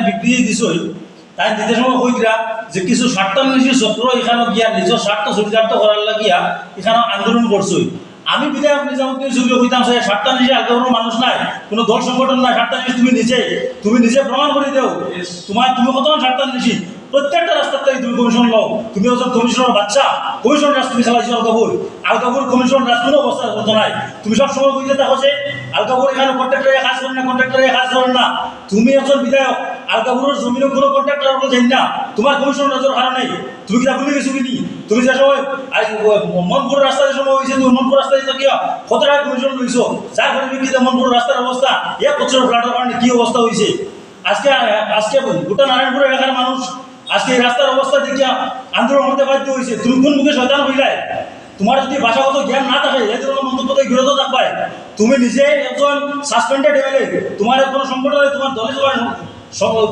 বিবৃতি দিছই তাই দিতে সময় কইরা যে কিছু স্বার্থান্বেষী চক্র এখানে গিয়া নিজের স্বার্থ চরিতার্থ করার লাগিয়া এখানে আন্দোলন করছই। আমি বিধায়ক নিজামুদ্দিন চৌধুরী কইতাম যে স্বার্থান্বেষী আর কোনো মানুষ নাই, কোনো দল সংগঠন নাই, স্বার্থান্বেষী তুমি নিজে প্রমাণ করে দেও তুমি কত স্বার্থান্বেষী। প্রত্যেকটা রাস্তার থেকে তুমি কমিশন লও, তুমি একজন কমিশনের বাচ্চা, কমিশন রাজ তুমি চালাইছো আলকাপুর কমিশন রাজ কোনো অবস্থা হতো নাই। তুমি সবসময় বুঝতে থাকো যে আলকাপুর এখানে কন্ট্রাক্টরে কাজ করেন না, কন্ট্রাক্টরে কাজ করেন না। তুমি একজন বিধায়ক, আলকাপুরের জমিনে কোনো কন্ট্রাক্টর জানি না, তোমার কমিশন রাজের কারণ নেই। তুমি কি ভুলে গেছো কিনি? তুমি যে সময় মনপুর রাস্তা যে সময় হয়েছে, তুমি মনপুর রাস্তায় তো কিয়া কত টাকা কমিশন লইছো, যার ফলে বিক্রিতে মনপুর রাস্তার অবস্থা 1 বছর ফ্লাটের কারণে কি অবস্থা হয়েছে। আজকে গোটা নারায়ণপুর এলাকার মানুষ আজকে এই রাস্তার অবস্থা দেখিয়া আন্দোলন করতে বাধ্য হয়েছে। তুমি কোন মুখে শয়তান হইলাই? তোমার যদি ভাষাগত জ্ঞান না থাকে এই ধরনের মন্তব্য থেকে বিরত থাকবে। তুমি নিজে একজন সাসপেন্ডেড এমএলএ, তোমার কোনো সংগঠনে তোমার দলে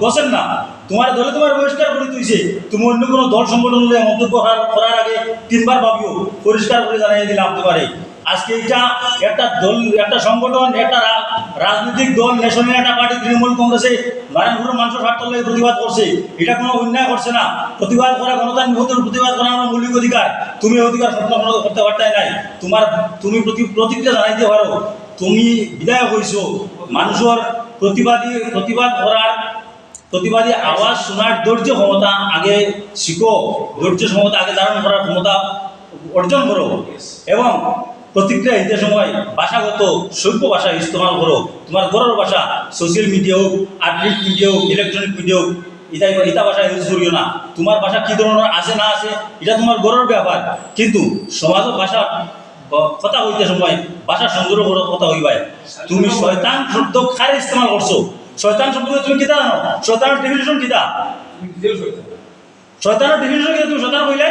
বসেন না, তোমার দলে তোমার বহিষ্কার করে দিয়েছে। তুমি অন্য কোনো দল সংগঠন মন্তব্য করার আগে 3 বার ভাবিও, পরিষ্কার করে জানিয়ে দিলাম তোমারে। আজকে এটা একটা দল, একটা সংগঠন, একটা রাজনৈতিক দল, ন্যাশনাল একটা পার্টি তৃণমূল কংগ্রেসে নারায়ণপুরের মানুষের স্বার্থ লাগে প্রতিবাদ করছে। এটা কোনো অন্যায় করছে না। প্রতিবাদ করা, গণতান্ত্রিক প্রতিবাদ করা আমার মৌলিক অধিকার। তুমি অধিকার সম্পন্ন করতে পারতাই নাই। তুমি প্রতিক্রিয়া জানাইতে পারো। তুমি বিধায়ক হইছো, মানুষের প্রতিবাদী আওয়াজ শোনার ধৈর্য ক্ষমতা আগে শিখো, ধৈর্য ক্ষমতা আগে ধারণ করার ক্ষমতা অর্জন করো এবং প্রতিক্রিয়া দিতে সময় ভাষাগত সভ্য ভাষা ইস্তেমাল করো। তোমার ঘরের ভাষা সোশ্যাল মিডিয়া হোক, আর্থিক মিডিয়া হোক, ইলেকট্রনিক মিডিয়া হোক, এটা ভাষা ইউজ করিও না। তোমার ভাষা কী ধরনের আছে না আছে এটা তোমার ঘরের ব্যাপার, কিন্তু সমাজের ভাষা কথা হইতে সময় ভাষা সুন্দর কথা হইবাই। তুমি শয়তান শব্দ খারে ইস্তেমাল করছো। শয়তান শব্দ তুমি কিতা জানো? শয়তানের ডেফিনিশন কিতা? শয়তানের ডেফিনিশন কিতা? তুমি শয়তান কইলে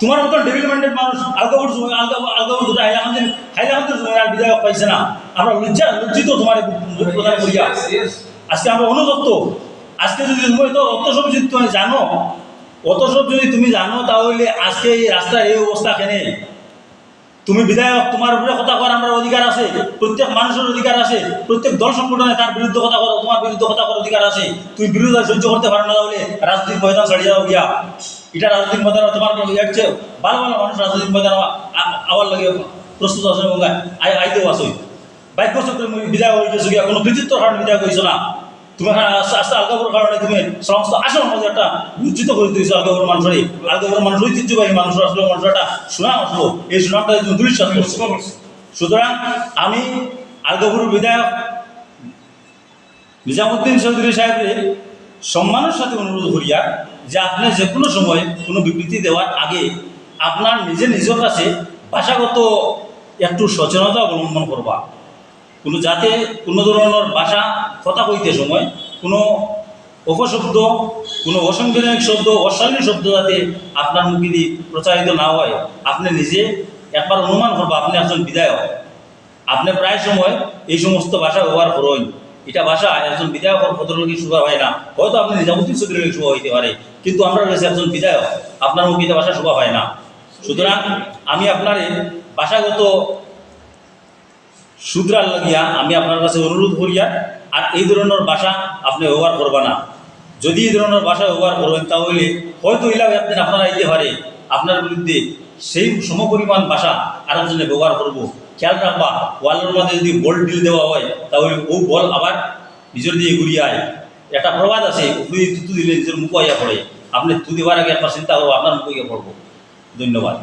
তোমার মতন ডেভিল মাইন্ডেড মানুষ আলকাপুর দুটো হাইলাকান্দির জমি আর বিধায়ক পাইছে না। আমরা লজ্জিত তোমার প্রদান করিয়া। আজকে আমরা অনুতপ্ত। আজকে যদি তুমি তো অত সব যদি তুমি জানো, তাহলে আজকে এই রাস্তার এই অবস্থা কেনে? তুমি বিধায়ক, তোমার উপরে কথা করার আমার অধিকার আছে, প্রত্যেক মানুষের অধিকার আছে, প্রত্যেক দল সংগঠনে তার বিরুদ্ধে কথা করো, তোমার বিরুদ্ধে কথা করার অধিকার আছে। তুমি বিরোধ সহ্য করতে পারো না, তাহলে রাজনৈতিক ময়দান ছাড়িয়ে যাও গিয়া। এটা রাজনৈতিক ময়দান তোমার হচ্ছে ভালো ভালো মানুষ রাজনৈতিক ময়দান আবার লাগে প্রস্তুত আছে এবং আইতেও আসো। বাইক করছো তুমি বিধায়ক হয়ে গেছো গিয়া, কোনো কৃতিত্বর কারণে বিধায়ক হয়েছো না। তুমি আস্তে আলকাপুর কারণে তুমি সমস্ত আসল মধ্যে একটা লজ্জিত করে দিয়েছো। আলকাপুর মানুষের ঐতিহ্যবাহী মানুষ আসলে মানুষের একটা সুনাম আসলো, এই সুনামটা তুমি দুরিশ্বাস করছো। সুতরাং আমি আলকাপুর বিধায়ক নিজামুদ্দিন চৌধুরী সাহেবের সম্মানের সাথে অনুরোধ করিয়া যে আপনি যে কোনো সময় কোনো বিবৃতি দেওয়ার আগে আপনার নিজের কাছে ভাষাগত একটু সচেতনতা অবলম্বন করবা। যাতে কোনো ধরনের ভাষা কথা কইতে সময় কোনো অপশব্দ, কোনো অসাংবিধানিক শব্দ, অশালীন শব্দ যাতে আপনার মুখে দিয়ে প্রচারিত না হয়, আপনি নিজে একবার অনুমান করবা। আপনি একজন বিধায়ক, আপনি প্রায় সময় এই সমস্ত ভাষা ব্যবহার করেন। এটা ভাষা একজন বিধায়ক ভদ্রলোকের শোভা হয় না। হয়তো আপনি নিজামুদ্দিন চৌধুরীর শোভা হইতে পারে, কিন্তু আমরা রয়েছে একজন বিধায়ক, আপনার মুখে ভাষা শোভা হয় না। সুতরাং আমি আপনার ভাষাগত শুধরার লাগিয়া আমি আপনার কাছে অনুরোধ করিয়া আর এই ধরনের ভাষা আপনি ব্যবহার করবা না। যদি এই ধরনের ভাষা ব্যবহার করবেন তাহলে হয়তো এলাও একদিন আপনারা আইতে পারে আপনার বিরুদ্ধে সেই সমপরিমাণ ভাষা আরেকজনে ব্যবহার করবো। খেয়াল রাখবা, ওয়ালের মধ্যে যদি বল ডিল দেওয়া হয় তাহলে ও বল আবার নিজের দিয়ে ঘুরিয়ে আয়। একটা প্রবাদ আছে, উপরে থুতু দিলে নিজের মুখ আইয়া পড়ে। আপনি থু দেওয়ার আগে একবার চিন্তা করবো আপনার মুখ আইয়া পড়বো। ধন্যবাদ।